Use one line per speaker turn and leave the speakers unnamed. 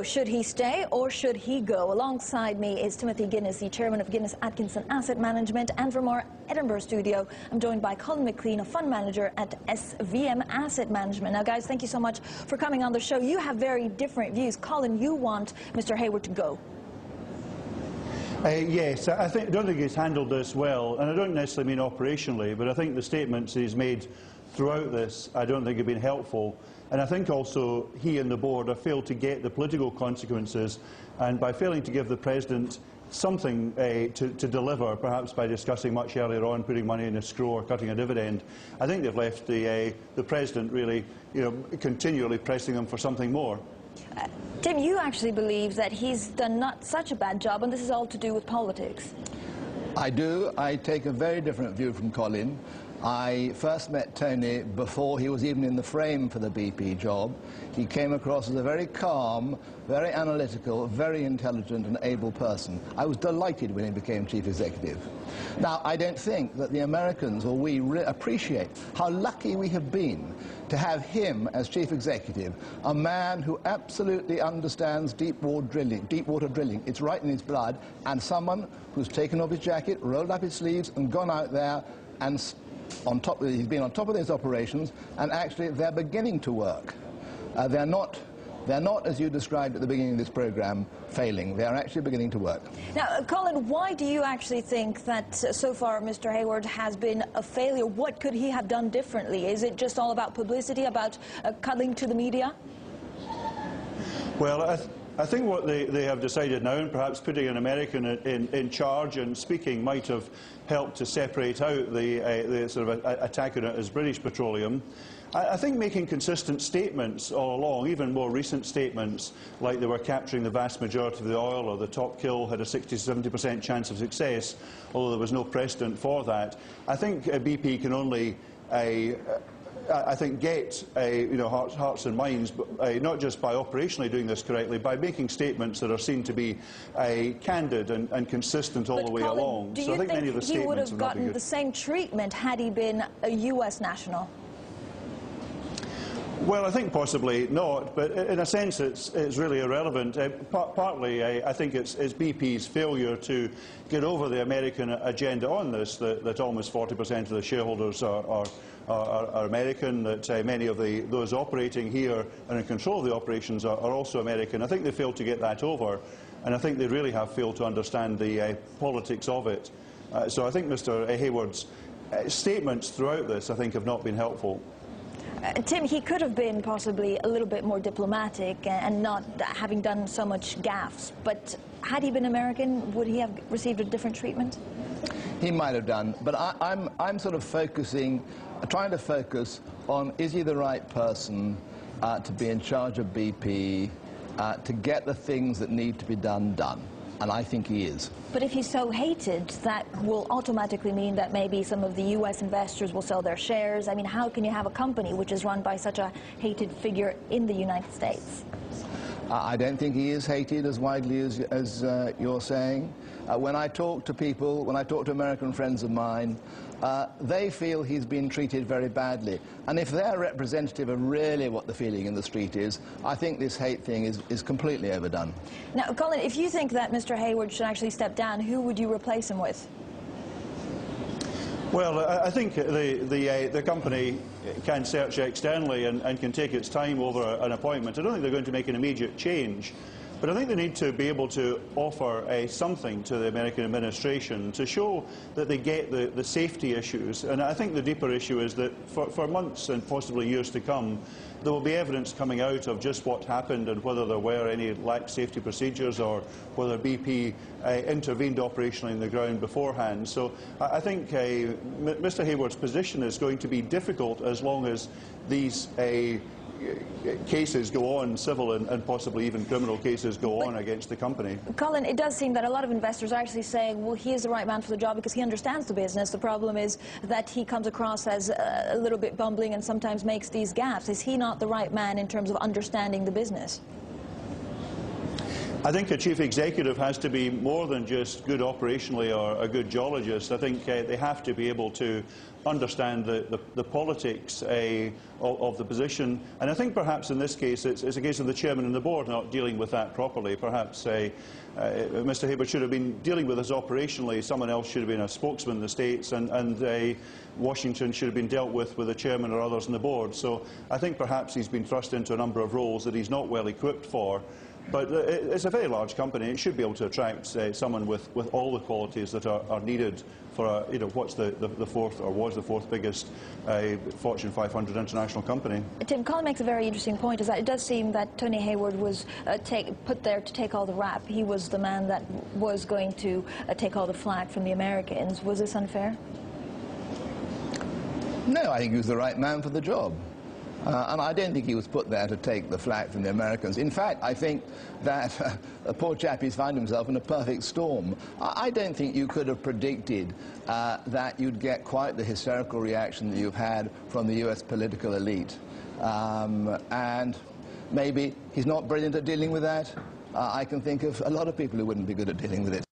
Should he stay or should he go? Alongside me is Timothy Guinness, the chairman of Guinness Atkinson Asset Management, and from our Edinburgh studio, I'm joined by Colin McLean, a fund manager at SVM Asset Management. Now, guys, thank you so much for coming on the show. You have very different views. Colin, you want Mr. Hayward to go.
Yes, I don't think he's handled this well, and I don't necessarily mean operationally, but I think the statements he's made throughout this, I don't think have been helpful. And I think also he and the board have failed to get the political consequences, and by failing to give the President something to deliver, perhaps by discussing much earlier on putting money in escrow or cutting a dividend, I think they've left the President really, continually pressing them for something more.
Tim, you actually believe that he's done not such a bad job, and this is all to do with politics.
I do. I take a very different view from Colin. I first met Tony before he was even in the frame for the BP job. He came across as a very calm, very analytical, very intelligent and able person. I was delighted when he became chief executive. Now, I don't think that the Americans or we appreciate how lucky we have been to have him as chief executive, a man who absolutely understands deep water drilling. It's right in his blood, and someone who's taken off his jacket, rolled up his sleeves and gone out there and he's been on top of these operations, and actually they're beginning to work. They're not, as you described at the beginning of this program, failing. They're actually beginning to work. Now,
Colin, why do you actually think that so far Mr. Hayward has been a failure? What could he have done differently? Is it just all about publicity, about cuddling to the media?
Well, I think what they have decided now, and perhaps putting an American in charge and speaking, might have helped to separate out the sort of attack on it as British Petroleum. I think making consistent statements all along, even more recent statements, like they were capturing the vast majority of the oil, or the top kill had a 60–70% chance of success, although there was no precedent for that. I think BP can only get hearts and minds, but not just by operationally doing this correctly, by making statements that are seen to be candid and consistent all the way along.
Do you think he would have gotten the same treatment had he been a US national?
Well, I think possibly not, but in a sense it's really irrelevant. Partly, I think it's BP's failure to get over the American agenda on this, that almost 40% of the shareholders are American, that many of those operating here and in control of the operations are also American. I think they failed to get that over, and I think they really have failed to understand the politics of it. So I think Mr. Hayward's statements throughout this, I think, have not been helpful.
Tim, he could have been possibly a little bit more diplomatic and not having done so much gaffes, but had he been American, would he have received a different treatment?
He might have done, but I'm sort of trying to focus on, is he the right person to be in charge of BP, to get the things that need to be done. And I think he is.
But if he's so hated, that will automatically mean that maybe some of the US investors will sell their shares. I mean, how can you have a company which is run by such a hated figure in the United States?
I don't think he is hated as widely as you're saying. When I talk to people, when I talk to American friends of mine, they feel he's been treated very badly. And if they're representative of really what the feeling in the street is, I think this hate thing is completely overdone.
Now, Colin, if you think that Mr. Hayward should actually step down, who would you replace him with?
Well, I think the company can search externally and can take its time over an appointment. I don't think they're going to make an immediate change, but I think they need to be able to offer something to the American administration to show that they get the safety issues. And I think the deeper issue is that for months and possibly years to come, there will be evidence coming out of just what happened and whether there were any lax safety procedures or whether BP intervened operationally in the ground beforehand. So I think Mr. Hayward's position is going to be difficult as long as these cases go on, civil and possibly even criminal cases go on against the company.
Colin, it does seem that a lot of investors are actually saying, well, he is the right man for the job because he understands the business. The problem is that he comes across as a little bit bumbling and sometimes makes these gaffes. Is he not the right man in terms of understanding the business?
I think a chief executive has to be more than just good operationally or a good geologist. I think they have to be able to understand the politics of the position. And I think perhaps in this case it's a case of the chairman and the board not dealing with that properly. Perhaps Mr Hayward should have been dealing with this operationally. Someone else should have been a spokesman in the States, and Washington should have been dealt with the chairman or others on the board. So I think perhaps he's been thrust into a number of roles that he's not well equipped for. But it's a very large company. It should be able to attract someone with all the qualities that are needed for what's the fourth, or was the fourth biggest Fortune 500 international company.
Tim, Colin makes a very interesting point, is that it does seem that Tony Hayward was put there to take all the rap. He was the man that was going to take all the flack from the Americans. Was this unfair?
No, I think he was the right man for the job. And I don't think he was put there to take the flak from the Americans. In fact, I think that the poor chap has found himself in a perfect storm. I don't think you could have predicted that you'd get quite the hysterical reaction that you've had from the US political elite. And maybe he's not brilliant at dealing with that. I can think of a lot of people who wouldn't be good at dealing with it.